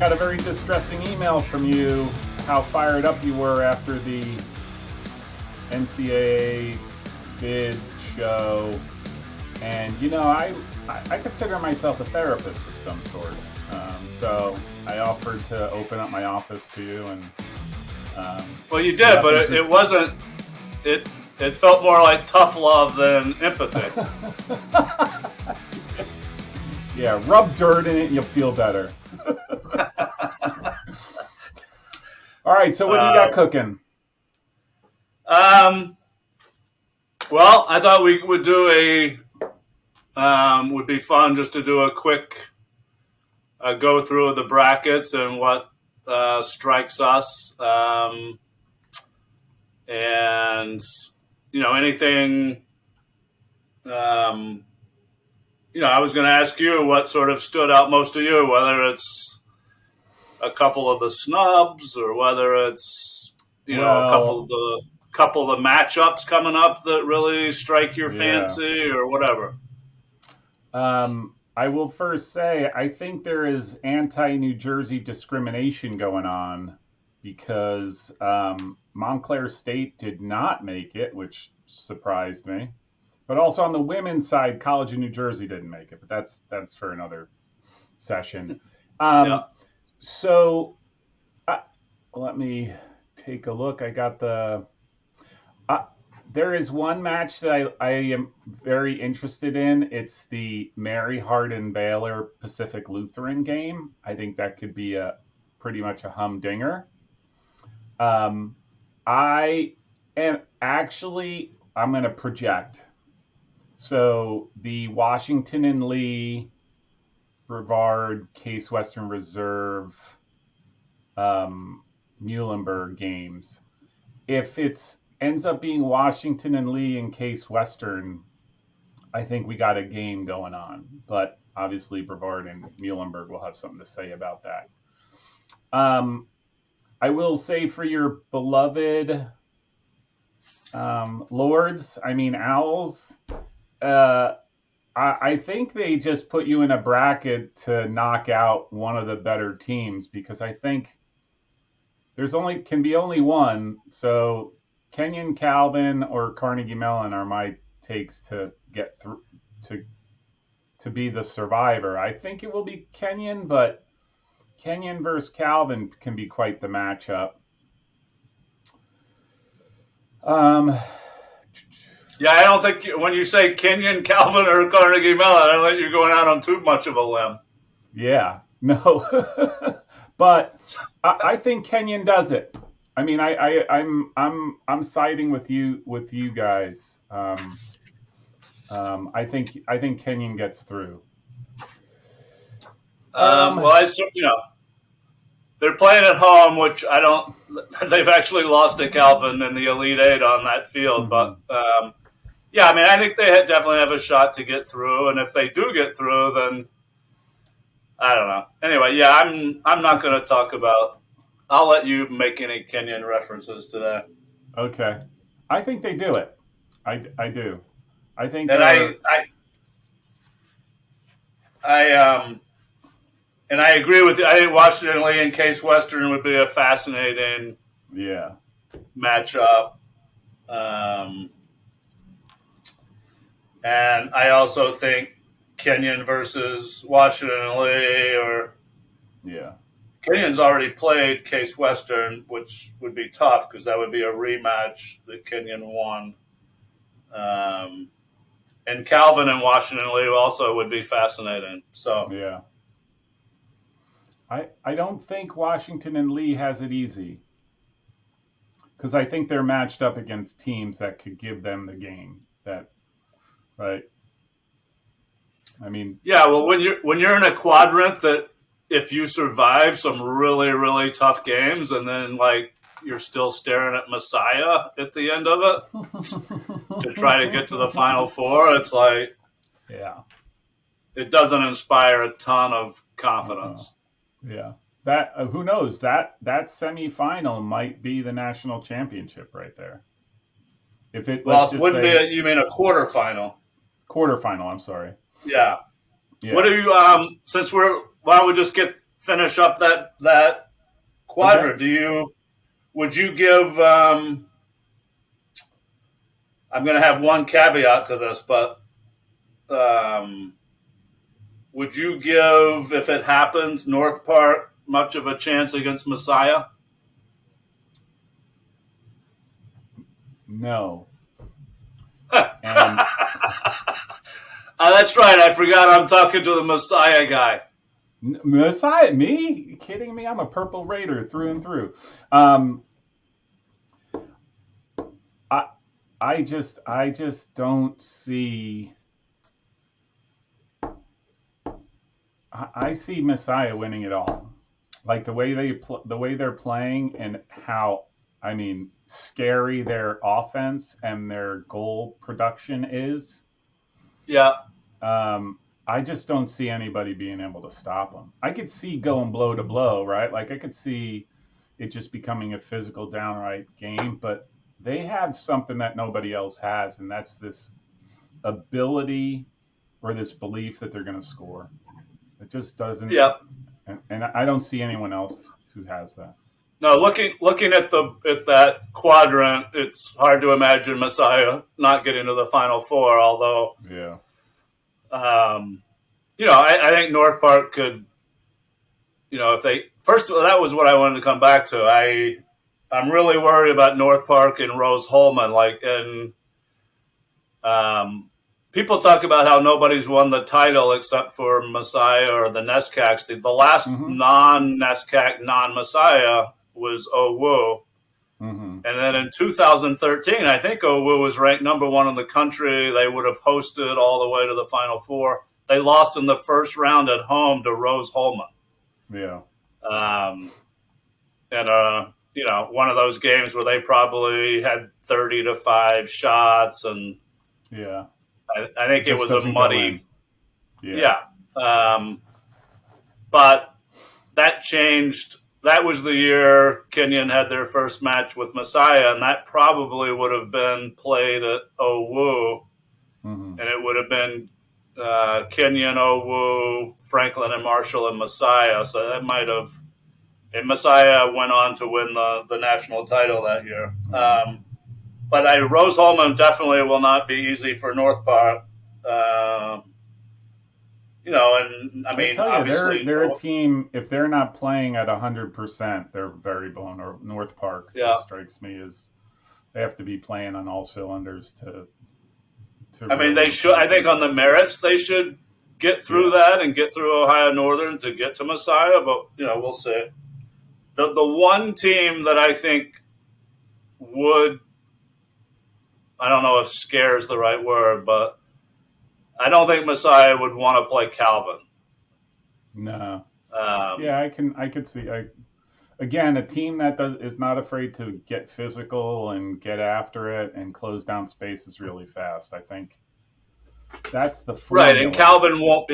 got a very distressing email from you, how fired up you were after the NCAA bid show. And, I consider myself a therapist of some sort. So I offered to open up my office to you. And well, you did, but it wasn't. It felt more like tough love than empathy. Yeah, rub dirt in it and you'll feel better. All right, so what do you got cooking? Well, I thought we would do would be fun just to do a quick go through of the brackets and what strikes us. And, anything, I was going to ask you what sort of stood out most to you, whether it's a couple of the snubs or whether it's, a couple of the matchups coming up that really strike your fancy or whatever. I will first say, I think there is anti-New Jersey discrimination going on because Montclair State did not make it, which surprised me. But also on the women's side, College of New Jersey didn't make it, but that's for another session. So let me take a look. I got there is one match that I am very interested in. It's the Mary Hardin Baylor Pacific Lutheran game. I think that could be pretty much a humdinger. I'm going to project. So the Washington and Lee, Brevard, Case Western Reserve, Muhlenberg games. If it ends up being Washington and Lee and Case Western, I think we got a game going on. But obviously Brevard and Muhlenberg will have something to say about that. I will say for your beloved Owls, I think they just put you in a bracket to knock out one of the better teams because I think can be only one. So Kenyon, Calvin, or Carnegie Mellon are my takes to get through to be the survivor. I think it will be Kenyon, but Kenyon versus Calvin can be quite the matchup. Yeah, I don't think when you say Kenyon, Calvin, or Carnegie Mellon, I don't think you're going out on too much of a limb. Yeah, no, but I think Kenyon does it. I mean, I'm siding with you guys. I think Kenyon gets through. They're playing at home, which they've actually lost to Calvin in the Elite Eight on that field. Mm-hmm. But, I think they definitely have a shot to get through. And if they do get through, then I don't know. Anyway, I'm not going to talk about – I'll let you make any Kenyon references today. Okay. I think they do it. I do. I think – And And I agree with you. I think Washington Lee and Case Western would be a fascinating matchup. And I also think Kenyon versus Washington Lee Kenyon's already played Case Western, which would be tough because that would be a rematch that Kenyon won. And Calvin and Washington Lee also would be fascinating. So yeah. I don't think Washington and Lee has it easy because I think they're matched up against teams that could give them the game. Right? I mean, yeah. Well, when you're in a quadrant that if you survive some really really tough games and then you're still staring at Messiah at the end of it to try to get to the Final Four, it's it doesn't inspire a ton of confidence. Yeah, that who knows, that semifinal might be the national championship right there. If it wouldn't be you mean a quarterfinal? Quarterfinal, I'm sorry. Yeah. What do you why don't we just get finish up that quadrant, Okay. would you give? I'm going to have one caveat to this, but um, would you give, if it happens, North Park much of a chance against Messiah? No. Oh, And that's right. I forgot I'm talking to the Messiah guy. Messiah, me? You kidding me? I'm a Purple Raider through and through. Um, I I just don't see. I see Messiah winning it all. Like the way they're playing and how, I mean, scary their offense and their goal production is. Yeah, Um, I just don't see anybody being able to stop them. I could see going blow to blow, right? Like I could see it just becoming a physical downright game, but they have something that nobody else has, and that's this ability or this belief that they're going to score. It just doesn't, yeah. and I don't see anyone else who has that. No, looking at that quadrant, it's hard to imagine Messiah not getting to the Final Four. Although, Yeah. um, I think North Park could. If they first of all, that was what I wanted to come back to. I'm really worried about North Park and Rose Holman. Um, people talk about how nobody's won the title except for Messiah or the Nescacs. The last Mm-hmm. non-Nescac, non-Messiah was Owu. Mm-hmm. And then in 2013, I think Owu was ranked number one in the country. They would have hosted all the way to the Final Four. They lost in the first round at home to Rose Holman. Yeah. Um, and one of those games where they probably had 30 to 5 shots, and Yeah. I think it Just was a doesn't go muddy, in. Yeah. yeah. But that changed. That was the year Kenyon had their first match with Messiah, and that probably would have been played at Owu, Mm-hmm. and it would have been Kenyon, Owu, Franklin, and Marshall, and Messiah. So that might have. And Messiah went on to win the national title that year. Mm-hmm. But Rose Holman definitely will not be easy for North Park. And I I mean, tell you, obviously, they're a team. If they're not playing at 100%, they're very vulnerable. North Park yeah. just strikes me as they have to be playing on all cylinders to I mean, really they should. I impress think those on the guys. merits, they should get through Yeah. that and get through Ohio Northern to get to Messiah. But we'll see. The one team that I think would, I don't know if scare is the right word, but I don't think Messiah would want to play Calvin. No. Um, Yeah, I could see. Again, a team that is not afraid to get physical and get after it and close down spaces really fast. I think that's the right, and formula.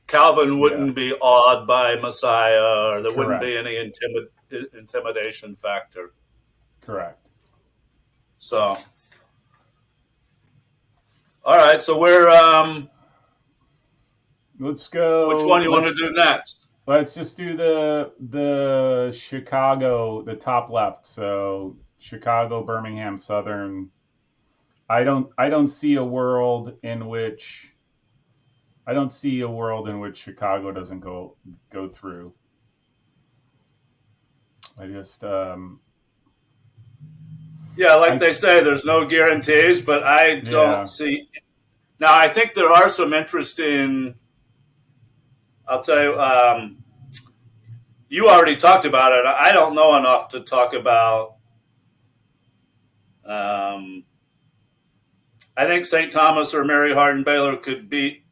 Calvin Yeah. wouldn't be awed by Messiah, or there wouldn't be Correct. any intimidation factor. Correct. So, all right. So Let's which one go. you want to do next? Let's just do the Chicago, the top left. So Chicago, Birmingham, Southern. I don't see a world in which Chicago doesn't go through. I just Yeah, like I they say, there's no guarantees, but I don't yeah. see. Now, I think there are some interesting. I'll tell you. You already talked about it. I don't know enough to talk about. Um, I think St. Thomas or Mary Hardin Baylor could beat.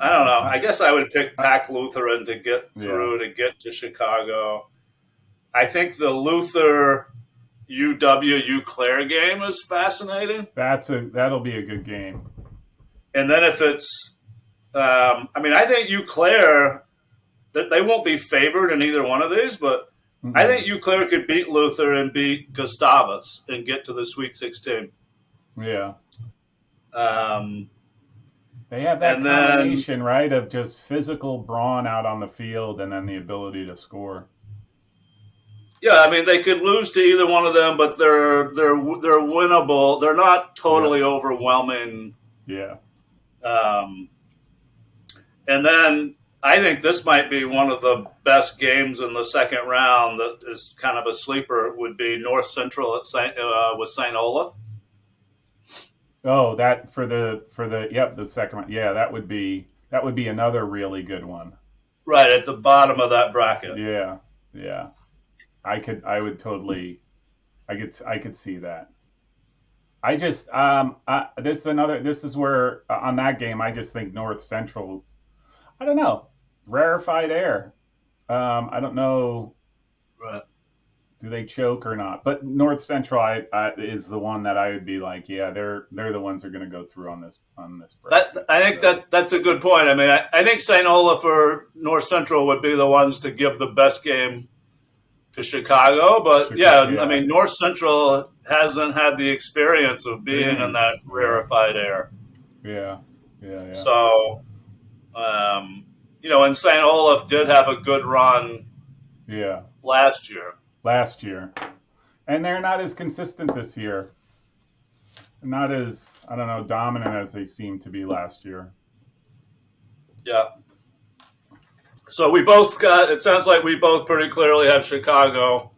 I don't know. I, I guess I would pick I, Pac Lutheran to get yeah. through to get to Chicago. I think the Luther UW Claire game is fascinating. That'll be a good game. And then if it's, I mean, I think Claire that they won't be favored in either one of these, but I Mm-mm. think Claire could beat Luther and beat Gustavus and get to the Sweet 16. Yeah. Um, They have that And then, combination, right, of just physical brawn out on the field and then the ability to score. yeah, I mean, they could lose to either one of them, but they're winnable. They're not Yeah, totally overwhelming. yeah. Um, and then I think this might be one of the best games in the second round. That is kind of a sleeper. Would be North Central at with St. Olaf. Oh, that yep, the second one. Yeah, that would be another really good one. Right at the bottom of that bracket. Yeah, yeah. I would totally I could see that. I just this is where on that game I just think North Central. I don't know, rarefied air. I don't know, Right. do they choke or not? But North Central is the one that I would be like, yeah, they're the ones that are going to go through on this bracket. I think So that's a good point. I mean, I think St. Olaf or North Central would be the ones to give the best game to Chicago. But Chicago, yeah, I yeah, mean, North Central hasn't had the experience of being in that experience, yeah, rarefied air. yeah, yeah, yeah, So, and St. Olaf did have a good run yeah. last year. Last year, and they're not as consistent this year. Not as, I don't know, dominant as they seemed to be last year. Yeah. So it sounds like we both pretty clearly have Chicago.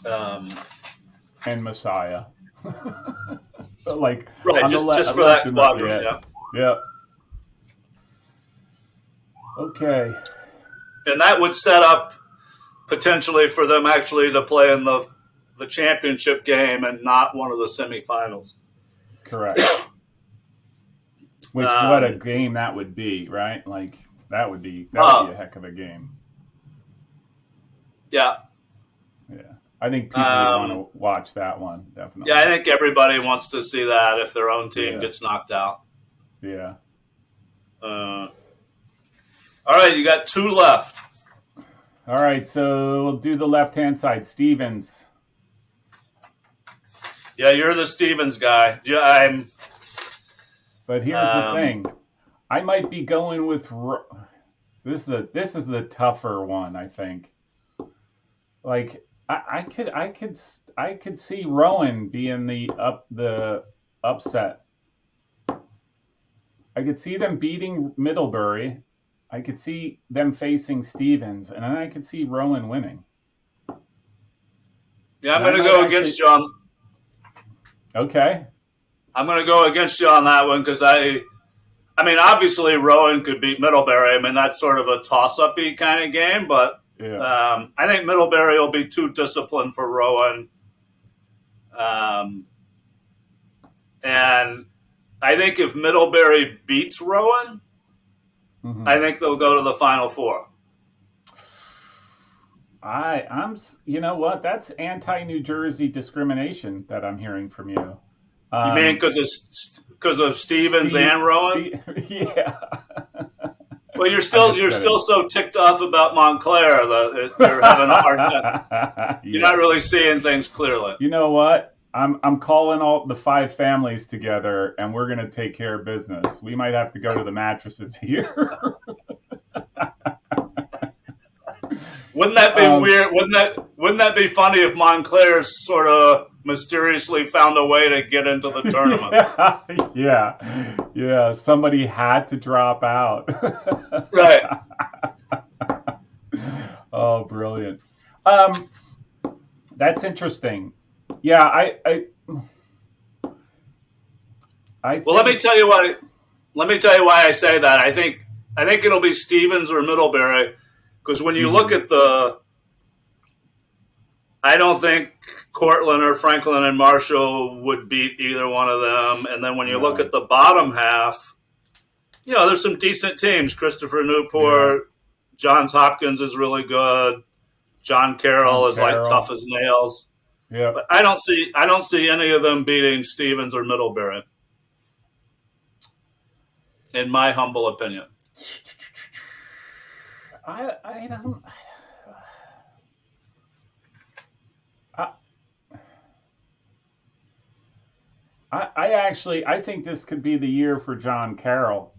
Um, And Messiah. Like right, on the just for left that and right. quadrant, Yeah. yeah. Yeah. Okay. And that would set up potentially for them actually to play in the championship game and not one of the semifinals. Correct. Which what a Um, game that would be, right? Like that would be a heck of a game. yeah. Yeah. I think people would want to watch that one, definitely. Yeah, I think everybody wants to see that if their own team gets knocked out. Yeah. All right, you got two left. All right, so we'll do the left-hand side. Stevens. Yeah, you're the Stevens guy. Yeah, I'm. But here's the thing. I might be going with this is the tougher one, I think. Like I could see Rowan being the upset. I could see them beating Middlebury. I could see them facing Stevens, and then I could see Rowan winning. Yeah, I'm going to go against you on. Okay. I'm going to go against you on that one because I mean, obviously Rowan could beat Middlebury. I mean, that's sort of a toss-up-y kind of game, but Yeah. I think Middlebury will be too disciplined for Rowan. And I think if Middlebury beats Rowan, I think they'll go to the Final Four. I'm, you know what? That's anti-New Jersey discrimination that I'm hearing from you. You mean because of Stevens and Rowan? Yeah. Well, you're still so ticked off about Montclair that you're having a hard time. You're not really seeing things clearly. You know what? I'm calling all the 5 families together, and we're gonna take care of business. We might have to go to the mattresses here. Wouldn't that be weird? Wouldn't that be funny if Montclair sort of mysteriously found a way to get into the tournament? Yeah. Somebody had to drop out. Right. Oh, brilliant. That's interesting. Yeah, I well, let me tell you why. Let me tell you why I say that. I think it'll be Stevens or Middlebury because when you look at I don't think Cortland or Franklin and Marshall would beat either one of them. And then when you look at the bottom half, there's some decent teams. Christopher Newport, Johns Hopkins is really good. John Carroll is like tough as nails. Yeah. But I don't see any of them beating Stevens or Middlebury, in my humble opinion. I don't. I think this could be the year for John Carroll.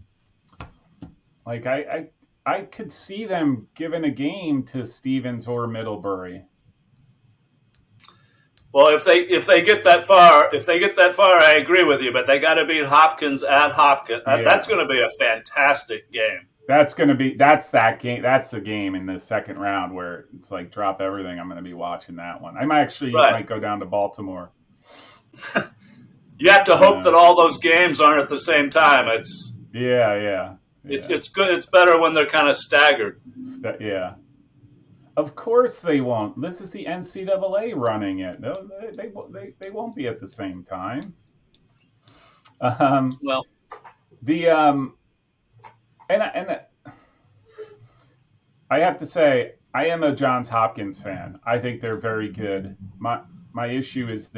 Like I could see them giving a game to Stevens or Middlebury. Well, if they get that far, I agree with you. But they got to beat Hopkins at Hopkins. That's Yeah. going to be a fantastic game. That's that game. That's the game in the second round where it's like drop everything. I'm going to be watching that one. I Right. might go down to Baltimore. You have to hope Uh, that all those games aren't at the same time. yeah. It's good. It's better when they're kind of staggered. Yeah. Of course they won't. This is the NCAA running it. No, they won't be at the same time. Um, Well, the and I have to say I am a Johns Hopkins fan. I think they're very good. My issue is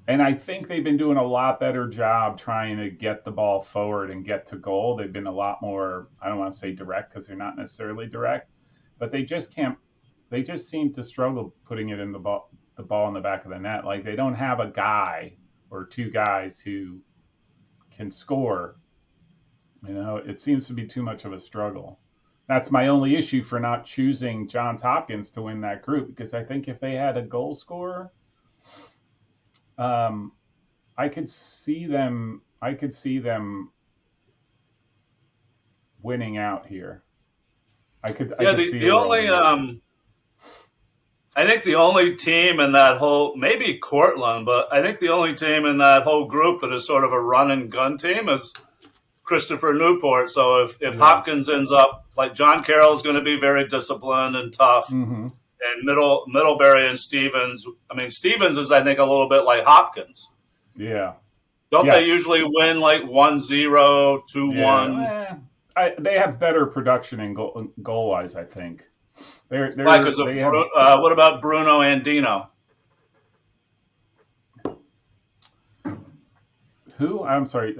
and I think they've been doing a lot better job trying to get the ball forward and get to goal. They've been a lot more, I don't want to say direct because they're not necessarily direct, but they just can't, they just seem to struggle putting it in the ball in the back of the net. Like they don't have a guy or two guys who can score. It seems to be too much of a struggle. That's my only issue for not choosing Johns Hopkins to win that group because I think if they had a goal scorer, um, I could see them. I could see them winning out here. I yeah. could see a world in it. I think the only team in that whole, maybe Cortland, but I think the only team in that whole group that is sort of a run and gun team is Christopher Newport. So if Yeah. Hopkins ends up like John Carroll's going to be very disciplined and tough, Mm-hmm. and Middlebury and Stevens. I mean, Stevens is I think a little bit like Hopkins. Yeah. Don't they Yes. usually win like 1-0, 2-1? Yeah. They have better production in goal wise. I think Like, because of they have what about Bruno Andino? who? I'm sorry.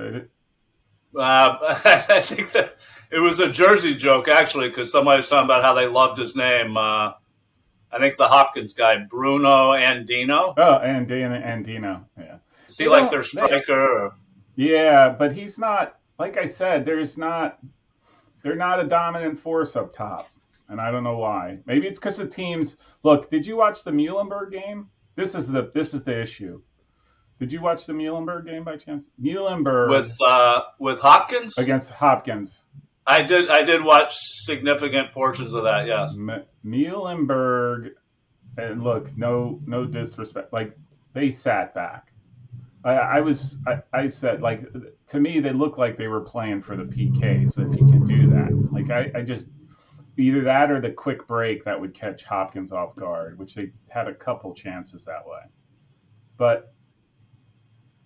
I think that it was a Jersey joke actually, because somebody was talking about how they loved his name. I think the Hopkins guy, Bruno Andino. Oh, and Dino. Yeah. Is he They like don't. their striker? Yeah, but he's not. Like I said, there's not. They're not a dominant force up top, and I don't know why. Maybe it's because the teams. Look, did you watch the Muhlenberg game? This is the issue. Did you watch the Muhlenberg game by chance? Muhlenberg With Hopkins? against Hopkins. I did watch significant portions of that. Yes. Muhlenberg, and look, no disrespect. Like they sat back. I said like to me they looked like they were playing for the PK. So if you can do that, like I just either that or the quick break that would catch Hopkins off guard, which they had a couple chances that way, but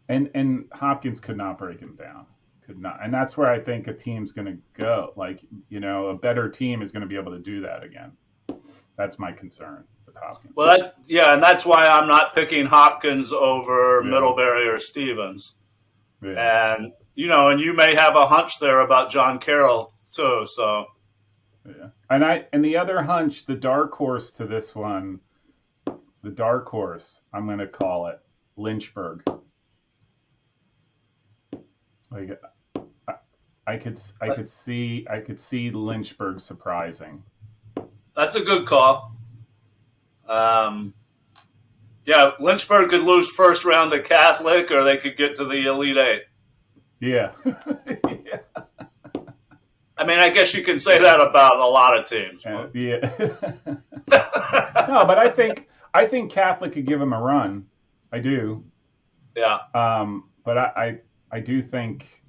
and Hopkins could not break him down, could not, and that's where I think a team's going to go. Like a better team is going to be able to do that again. That's my concern with Hopkins. Well, and that's why I'm not picking Hopkins over Yeah. Middlebury or Stevens. Yeah. And you may have a hunch there about John Carroll too. So Yeah. And the other hunch, the dark horse to this one, I'm going to call it Lynchburg. Like I could see Lynchburg surprising. that's a good call. Yeah, Lynchburg could lose first round to Catholic, or they could get to the Elite Eight. Yeah. Yeah. I mean, I guess you can say that about a lot of teams. Yeah. No, but I think Catholic could give him a run. I do. Yeah. But I do think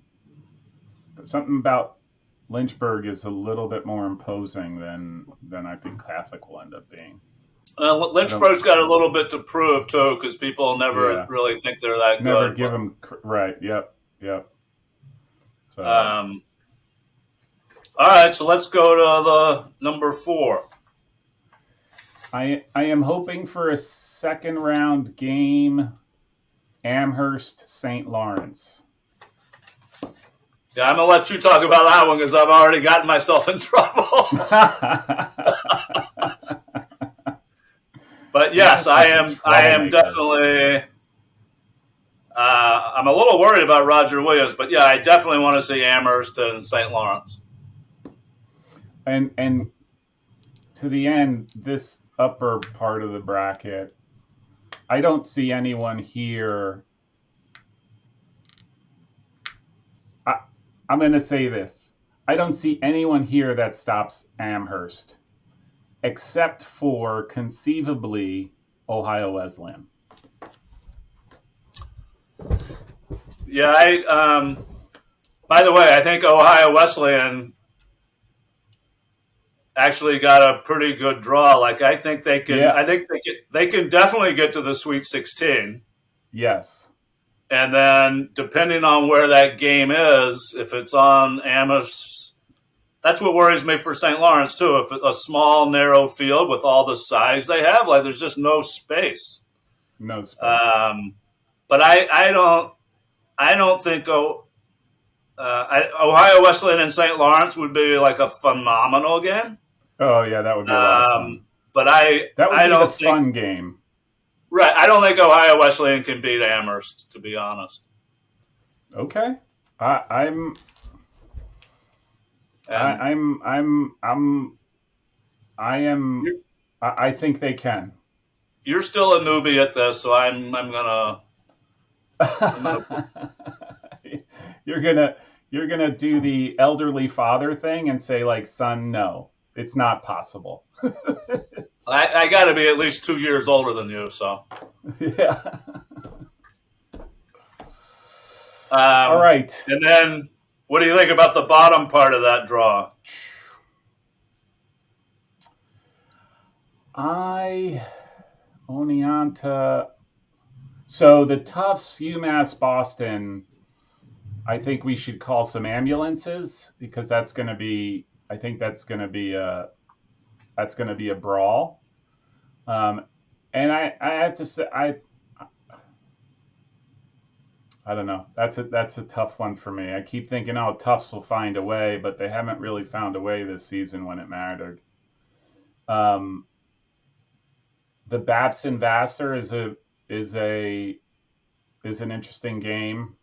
something about Lynchburg is a little bit more imposing than I think Catholic will end up being. Lynchburg's got a little bit to prove too, because people never really think they're that good. Never give them right. Yep. So, all right, so let's go to the number 4. I am hoping for a second round game, Amherst St. Lawrence. Yeah, I'm gonna let you talk about that one because I've already gotten myself in trouble. But yes, I am definitely. I'm a little worried about Roger Williams, but yeah, I definitely want to see Amherst and St. Lawrence. And to the end, this upper part of the bracket, I don't see anyone here. I'm going to say this. I don't see anyone here that stops Amherst, except for conceivably Ohio Wesleyan. Yeah, by the way, I think Ohio Wesleyan actually got a pretty good draw. Like I think they can. Yeah. I think they can definitely get to the Sweet 16. Yes. And then depending on where that game is, if it's on Amherst, that's what worries me for St. Lawrence too. If a small narrow field with all the size they have, like there's just no space. No space. But I don't think Ohio Wesleyan and St. Lawrence would be like a phenomenal game. Oh yeah, that would be a lot of fun. But that would be the fun game. Right, I don't think Ohio Wesleyan can beat Amherst, to be honest. Okay, I think they can. You're still a newbie at this, so I'm gonna. You're gonna do the elderly father thing and say like, son, no, it's not possible. I got to be at least 2 years older than you, so. Yeah. All right. And then, what do you think about the bottom part of that draw? Oneonta. So the Tufts, UMass, Boston. I think we should call some ambulances because that's going to be. I think that's going to be a brawl. And I have to say I don't know. That's a tough one for me. I keep thinking, oh, Tufts will find a way, but they haven't really found a way this season when it mattered. The Babson Vassar is an interesting game.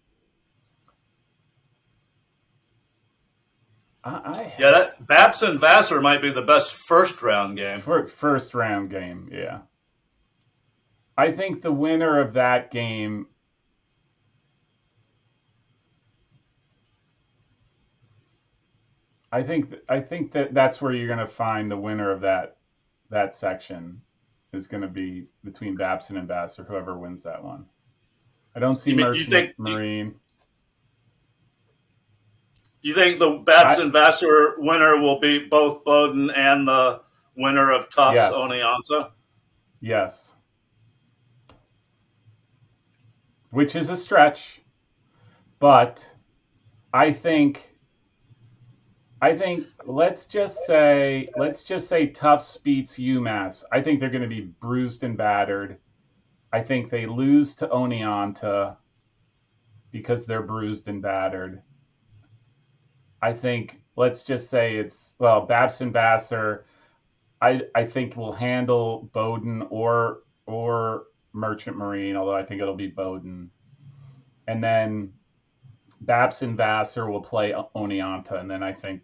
That Babson Vassar might be the best first round game. First round game, yeah. I think the winner of that game. I think that's where you're going to find the winner of that section is going to be between Babson and Vassar, whoever wins that one. I don't see Merchant Marine. You think the Babson Vassar winner will be both Bowdoin and the winner of Tufts Oneonta? Yes. Which is a stretch, but I think let's just say Tufts beats UMass. I think they're going to be bruised and battered. I think they lose to Oneonta because they're bruised and battered. I think let's just say it's Babson Vassar. I think will handle Bowdoin or Merchant Marine, although I think it'll be Bowdoin. And then Babson Vassar will play Oneonta, and then I think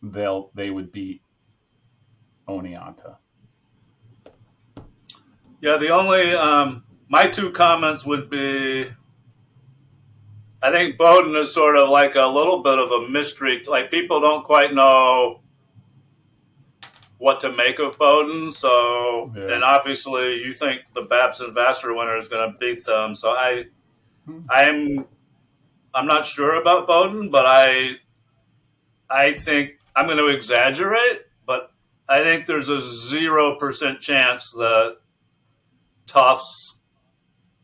they would beat Oneonta. Yeah, the only my two comments would be I think Bowdoin is sort of like a little bit of a mystery. Like people don't quite know what to make of Bowdoin. So, and obviously you think the Babson Vassar winner is going to beat them. So I'm not sure about Bowdoin, but I think I'm going to exaggerate, but I think there's a 0% chance that Tufts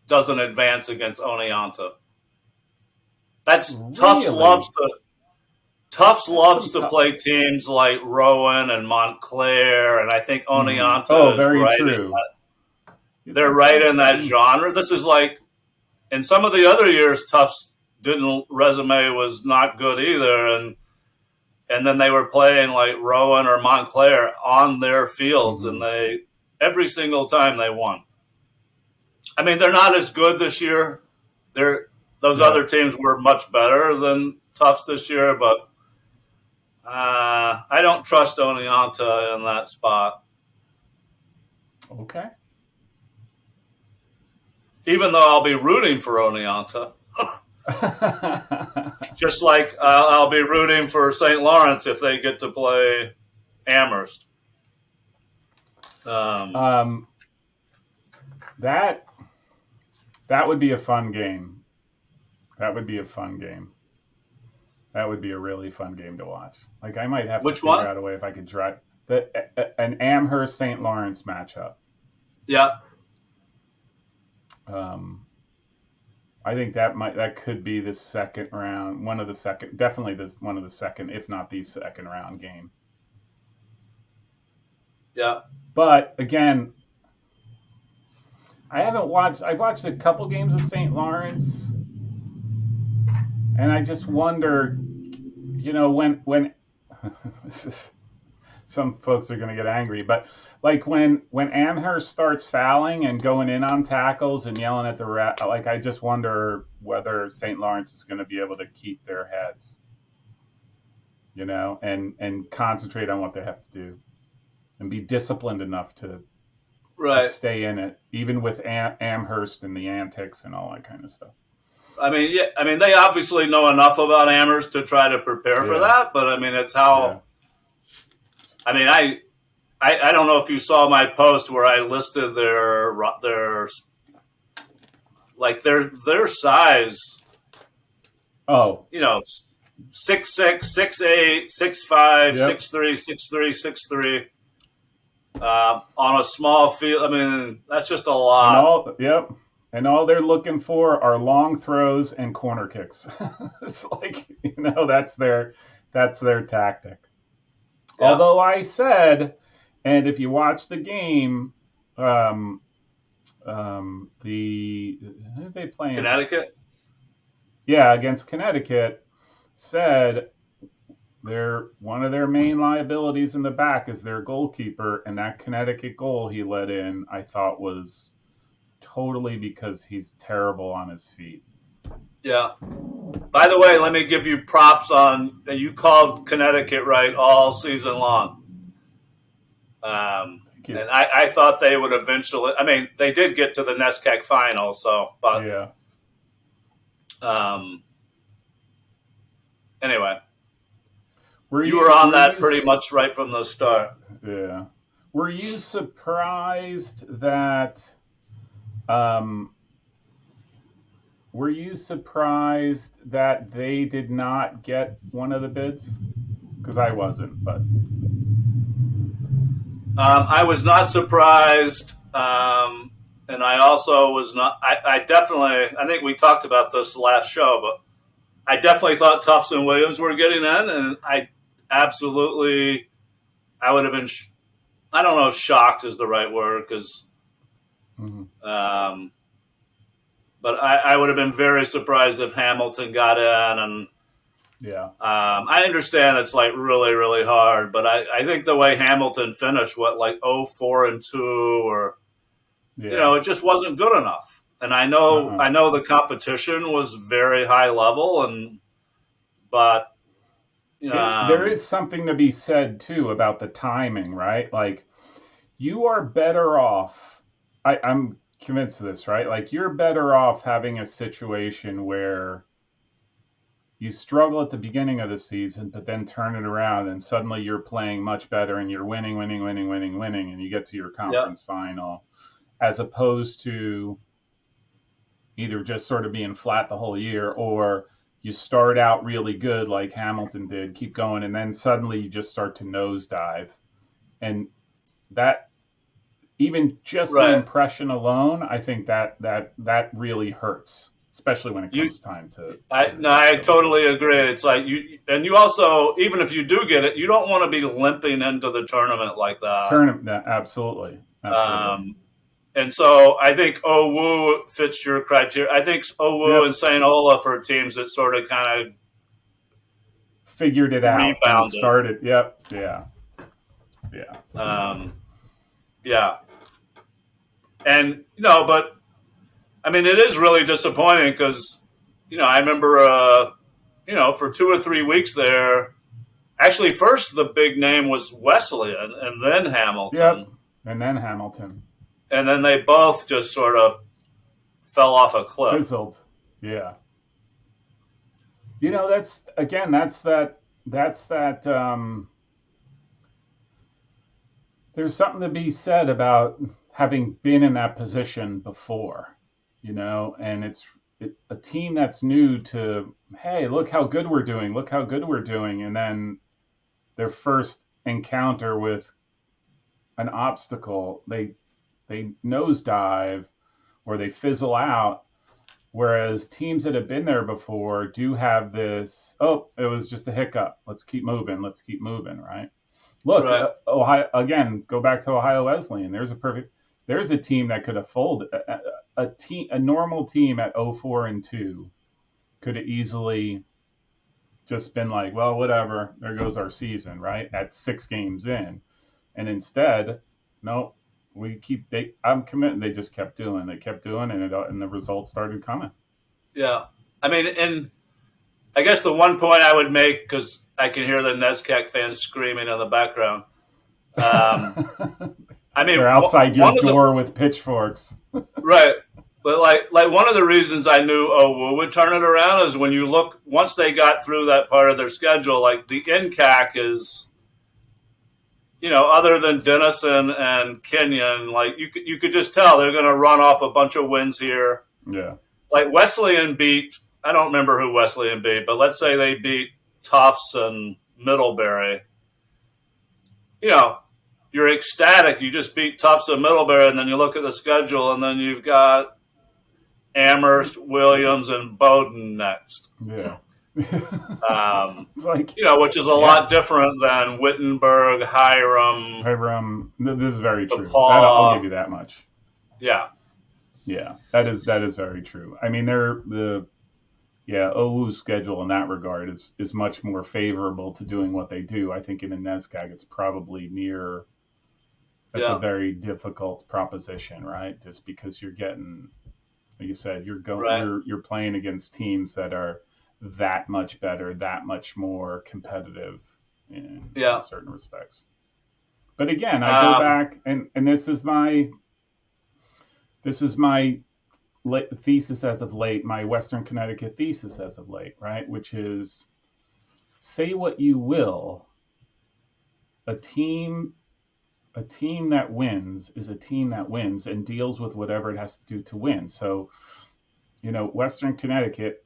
doesn't advance against Oneonta. Tufts loves to play teams like Rowan and Montclair, and I think Oneonta is very right. True. They're right in that genre. This is like in some of the other years, Tufts resume was not good either, and then they were playing like Rowan or Montclair on their fields, and they every single time they won. I mean, they're not as good this year. The those other teams were much better than Tufts this year, but I don't trust Oneonta in that spot. Okay. Even though I'll be rooting for Oneonta. Just like I'll be rooting for St. Lawrence if they get to play Amherst. That would be a fun game. That would be a fun game. That would be a really fun game to watch. Like I might have to figure out a way if I could drive an Amherst St. Lawrence matchup. Yeah. I think that could be the second round, definitely one of the second, if not the second round game. Yeah. But again, I've watched a couple games of St. Lawrence, and I just wonder, when some folks are going to get angry, but like when Amherst starts fouling and going in on tackles and yelling at the ref, like I just wonder whether St. Lawrence is going to be able to keep their heads, and concentrate on what they have to do and be disciplined enough to stay in it, even with Amherst and the antics and all that kind of stuff. I mean, they obviously know enough about Amherst to try to prepare for that, but I mean, it's how. Yeah. I mean, I don't know if you saw my post where I listed their size. Oh, 6'6", 6'8", 6'5", 6'3", 6'3", 6'3", on a small field. I mean, that's just a lot. And all they're looking for are long throws and corner kicks. It's like, that's their tactic. Yeah. Although I said, and if you watch the game, who they playing? Connecticut? Yeah, against Connecticut, said one of their main liabilities in the back is their goalkeeper, and that Connecticut goal he let in, I thought was totally because he's terrible on his feet. Yeah. By the way, let me give you props on you called Connecticut right all season long. And I thought they would eventually. I mean, they did get to the NESCAC final, but yeah. Anyway, you were on that pretty much right from the start. Yeah. Were you surprised that? Were you surprised that they did not get one of the bids? Because I wasn't, but I was not surprised, and I also was not. I think we talked about this last show, but I definitely thought Tufts and Williams were getting in, and I would have been. I don't know if shocked is the right word because. Mm-hmm. But I would have been very surprised if Hamilton got in, and I understand it's like really, really hard, but I think the way Hamilton finished, 0-4-2, or it just wasn't good enough. And I know the competition was very high level, but there is something to be said too about the timing, right? Like you are better off. I'm convinced of this, right? Like you're better off having a situation where you struggle at the beginning of the season, but then turn it around and suddenly you're playing much better and you're winning, and you get to your conference final, as opposed to either just sort of being flat the whole year, or you start out really good like Hamilton did, keep going, and then suddenly you just start to nosedive. And that, even just the impression alone, I think that really hurts, especially when it comes time to. I totally agree. It's like you also, even if you do get it, you don't want to be limping into the tournament like that. Absolutely. And so I think Owu fits your criteria. I think Owu and St. Olaf are teams that sort of kind of figured it out. Rebounded. And started. Yep. Yeah. Yeah. And, but, I mean, it is really disappointing because I remember, for 2 or 3 weeks there. Actually, first the big name was Wesleyan, and then Yep. Hamilton, And then Hamilton and then they both just sort of fell off a cliff. fizzled. Yeah. That's again, that's that there's something to be said about having been in that position before, and a team that's new to, hey, look how good we're doing, look how good we're doing, and then their first encounter with an obstacle, they nosedive or they fizzle out. Whereas teams that have been there before do have this, oh, it was just a hiccup. Let's keep moving. Let's keep moving, right? Look, Right. Ohio again. Go back to Ohio Wesleyan. There's a team that could have folded. A normal team at 0-4-2 could have easily just been like, well, whatever. There goes our season, right? At 6 games in, and instead, no, I'm committed. They just kept doing. They kept doing, and the results started coming. Yeah. I mean, and I guess the one point I would make, because I can hear the NESCAC fans screaming in the background. I mean, They're outside your one of the door with pitchforks. right, but like one of the reasons I knew OWU would turn it around is when you look once they got through that part of their schedule, like the NCAC is, other than Denison and Kenyon, like you could just tell they're going to run off a bunch of wins here. Yeah. Like Wesleyan beat, I don't remember who Wesleyan beat, but let's say they beat Tufts and Middlebury. You're ecstatic. You just beat Tufts and Middlebury, and then you look at the schedule, and then you've got Amherst, Williams, and Bowdoin next. Yeah. It's like, Which is a lot different than Wittenberg, Hiram, this is very true. I'll DePaul. give you that much. Yeah. Yeah, that is very true. I mean, OWU's schedule in that regard is much more favorable to doing what they do. I think in a NESCAC, it's probably that's a very difficult proposition, right? Just because you're getting, like you said, you're playing against teams that are that much better, that much more competitive in certain respects. But again, I go back and this is my thesis as of late, my Western Connecticut thesis as of late, right? Which is, say what you will, a team that wins is a team that wins and deals with whatever it has to do to win. So, Western Connecticut,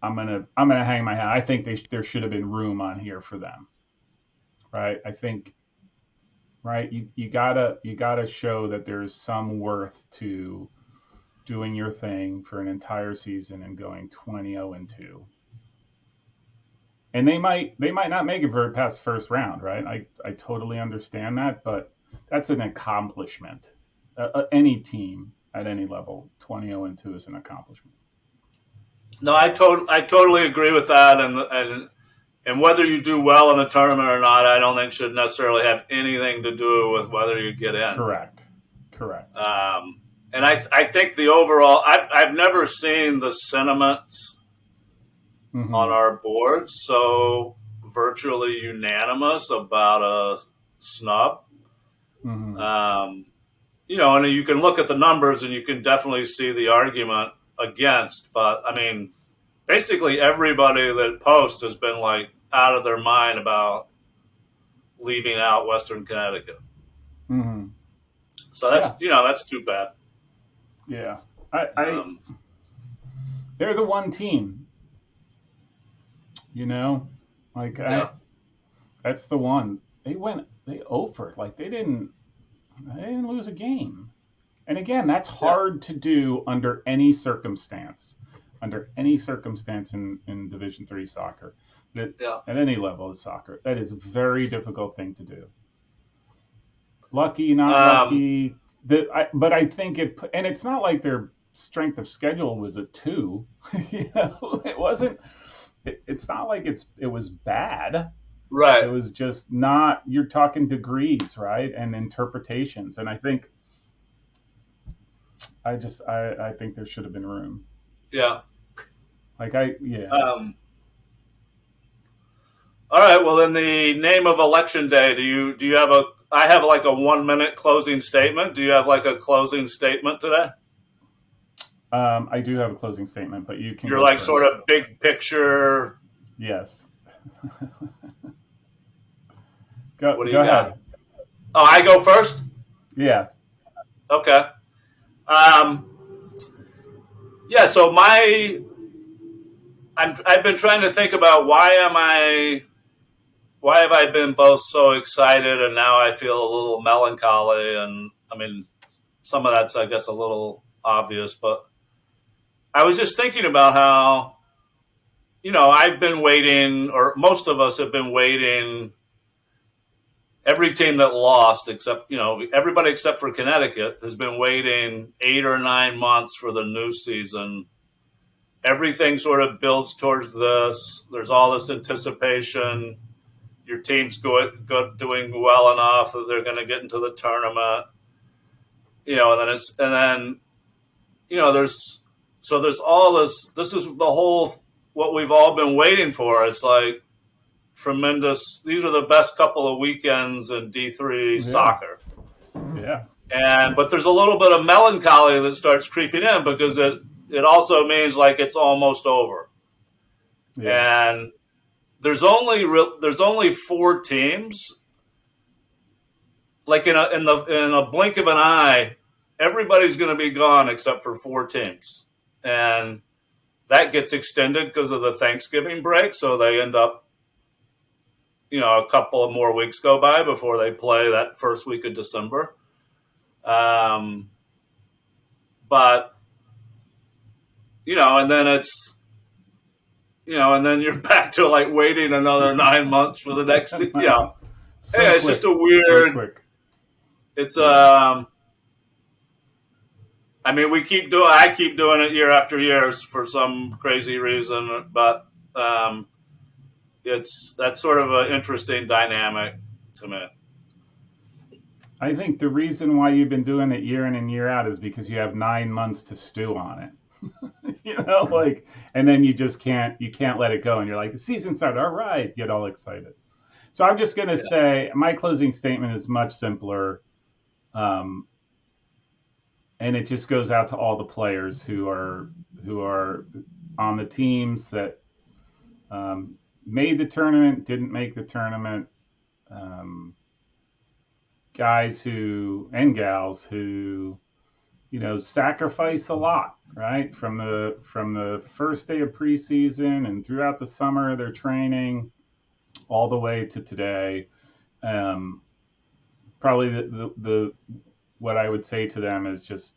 I'm gonna hang my hat. I think there should have been room on here for them, right? I think, right, you gotta show that there is some worth to doing your thing for an entire season and going 20-0-2. And they might not make it past the first round, right? I totally understand that, but that's an accomplishment. Any team at any level, 20-0-2 is an accomplishment. No, I totally agree with that, and whether you do well in the tournament or not, I don't think should necessarily have anything to do with whether you get in. Correct. And I think the overall, I've never seen the sentiment on our board so virtually unanimous about a snub. And you can look at the numbers and you can definitely see the argument against, but I mean, basically everybody that posts has been like out of their mind about leaving out Western Connecticut. So that's that's too bad. Yeah, they're the one team. That's the one. They offered, like they didn't lose a game. And again, that's hard to do under any circumstance. Under any circumstance in Division III soccer, at any level of soccer, that is a very difficult thing to do. Lucky, not lucky. But I think and it's not like their strength of schedule was a 2. It wasn't. It's not like it was bad. Right. It was just not. You're talking degrees, right, and interpretations, and I think. I think there should have been room. Yeah. Yeah. All right. Well, in the name of Election Day, do you have a? I have like a 1 minute closing statement. Do you have like a closing statement today? I do have a closing statement, but you can You're go like sort first. of big picture. Yes. What do Go you got? ahead. Oh, I go first. Yeah. Okay. Um, yeah. So I've been trying to think about why have I been both so excited and now I feel a little melancholy, and I mean some of that's I guess a little obvious, but I was just thinking about how I've been waiting, or most of us have been waiting. Every team that lost, except everybody except for Connecticut, has been waiting 8 or 9 months for the new season. Everything sort of builds towards this. There's all this anticipation. Your team's doing well enough that they're going to get into the tournament. And then there's all this. This is the whole what we've all been waiting for. It's like tremendous. These are the best couple of weekends in D3 Yeah. soccer. Yeah. But there's a little bit of melancholy that starts creeping in because it also means like it's almost over. Yeah. And there's only 4 teams. Like in a blink of an eye, everybody's going to be gone except for 4 teams, and that gets extended because of the Thanksgiving break. So they end up, a couple of more weeks go by before they play that first week of December. But and then and then you're back to like waiting another 9 months for the next. So It's quick. just a So weird. quick. It's Yeah. I mean, I keep doing it year after year for some crazy reason, but that's sort of an interesting dynamic to me. I think the reason why you've been doing it year in and year out is because you have 9 months to stew on it. And then you can't let it go. And you're like, the season started. All right. Get all excited. So I'm just going to say my closing statement is much simpler. And it just goes out to all the players who are on the teams that made the tournament, didn't make the tournament, guys and gals who sacrifice a lot, right? From the first day of preseason and throughout the summer of their training, all the way to today. Probably the what I would say to them is just,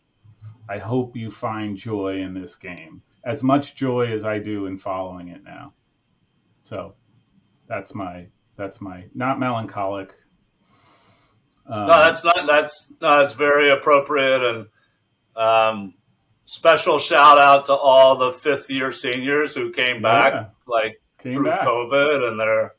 I hope you find joy in this game, as much joy as I do in following it now. So that's my not melancholic. No, that's not. It's very appropriate, and special shout out to all the 5th-year seniors who came back through back. COVID, and they're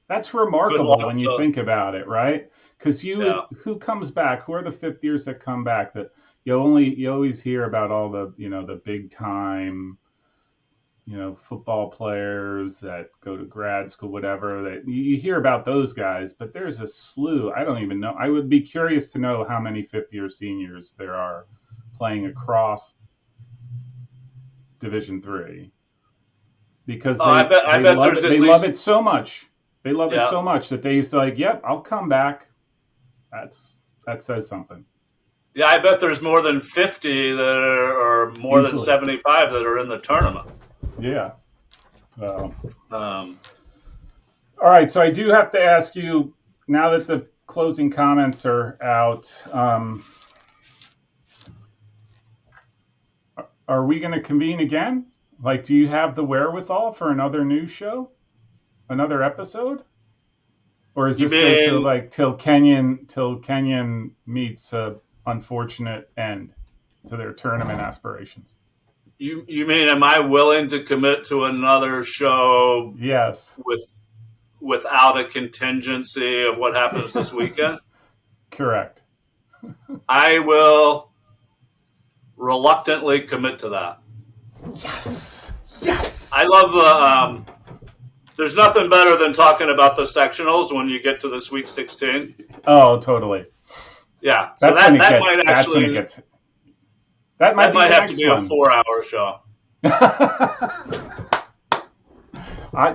that's remarkable when you think about it, right? Because who comes back? Who are the 5th years that come back? That you always hear about all the the big time football players that go to grad school, whatever. That you hear about those guys, but there's a slew. I don't even know. I would be curious to know how many 5th-year seniors there are playing across Division III, because I bet they love it so much. They love it so much that they say, like, "Yep, I'll come back." That says something. Yeah, I bet there's more than 50 or more than 75 that are in the tournament. Yeah. All right, so I do have to ask you, now that the closing comments are out, are we going to convene again? Like, do you have the wherewithal for another news show, another episode, or is this going to till Kenyon meets a unfortunate end to their tournament aspirations? You mean, am I willing to commit to another show? Yes. Without a contingency of what happens this weekend? Correct. I will reluctantly commit to that. Yes. Yes. I love the. There's nothing better than talking about the sectionals when you get to the Sweet 16. Oh, totally. Yeah, so that might actually. That might have to be a 4-hour show.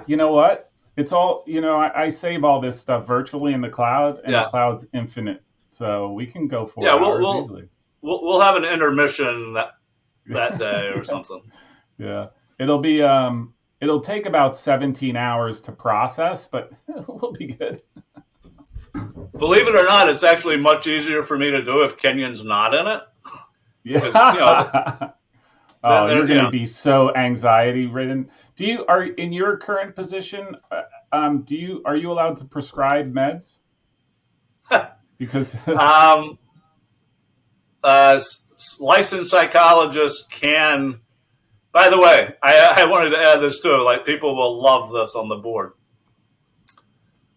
You know what? It's all, I save all this stuff virtually in the cloud, and the cloud's infinite. So we can go 4 hours easily. We'll have an intermission that day or something. Yeah. It'll take about 17 hours to process, but we'll be good. Believe it or not, it's actually much easier for me to do if Kenyon's not in it. Yeah. You're going to be so anxiety ridden. Are in your current position? Are you allowed to prescribe meds? Because licensed psychologists can. By the way, I wanted to add this too. Like, people will love this on the board.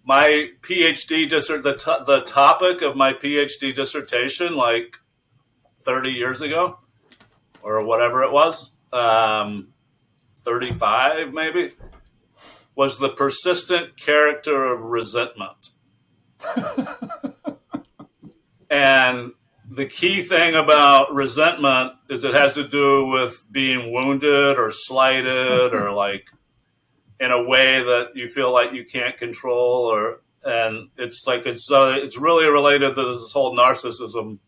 My PhD the topic of my PhD dissertation, like 30 years ago, or whatever it was, 35 maybe, was the persistent character of resentment. And the key thing about resentment is it has to do with being wounded or slighted or like in a way that you feel like you can't control, and it's like it's really related to this whole narcissism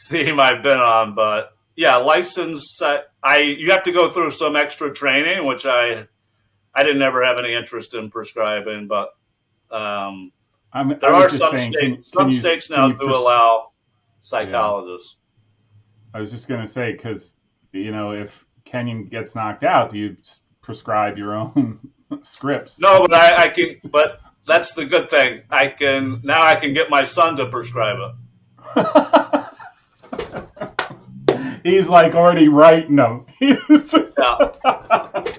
theme I've been on. But yeah, license. You have to go through some extra training, which I didn't ever have any interest in prescribing, but there are some states. Some states now do allow psychologists. Yeah. I was just going to say, because if Kenyon gets knocked out, do you prescribe your own scripts? No, but I can. But that's the good thing. I can get my son to prescribe it. He's like already writing them. Yeah.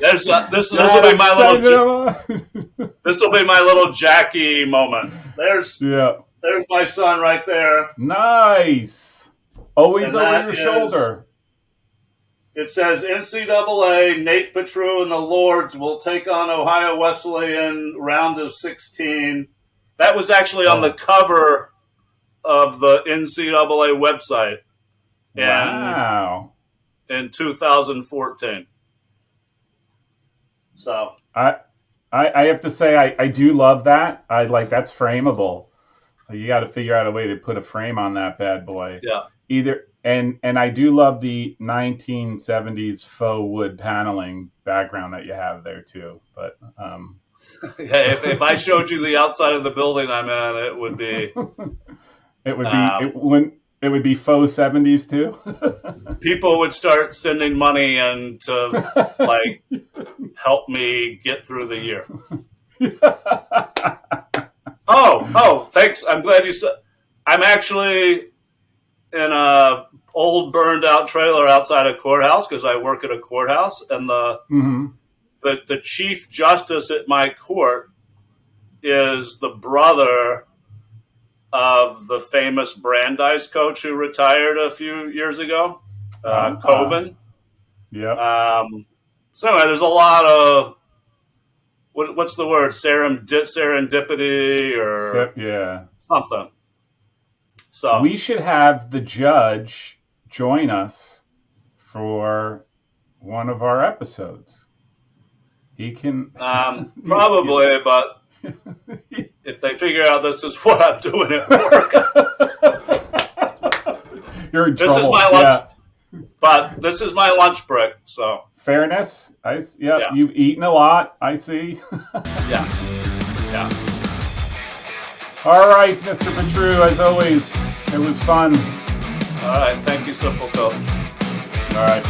This will be my little. This will be my little Jackie moment. There's my son right there. Nice. Always over your shoulder. It says NCAA, Nate Petrou and the Lords will take on Ohio Wesleyan round of 16. That was actually on the cover of the NCAA website. Wow. In 2014. So I have to say I do love that. That's frameable. You got to figure out a way to put a frame on that bad boy. Yeah. And I do love the 1970s faux wood paneling background that you have there too. But yeah, if I showed you the outside of the building I'm in, it would be it would be faux 70s too. People would start sending money in to like help me get through the year. Oh, thanks. I'm glad you said. I'm actually in a old burned out trailer outside a courthouse because I work at a courthouse, and the chief justice at my court is the brother of the famous Brandeis coach who retired a few years ago, Coven. Yeah. So anyway, there's a lot of what's the word, serendipity or something. So we should have the judge join us for one of our episodes. He can probably, but if they figure out this is what I'm doing at work, you're in this trouble. is my lunch, but this is my lunch break. So fairness, you've eaten a lot. I see. Yeah. All right, Mr. Petrou, as always, it was fun. All right, thank you, Simple Coach. All right.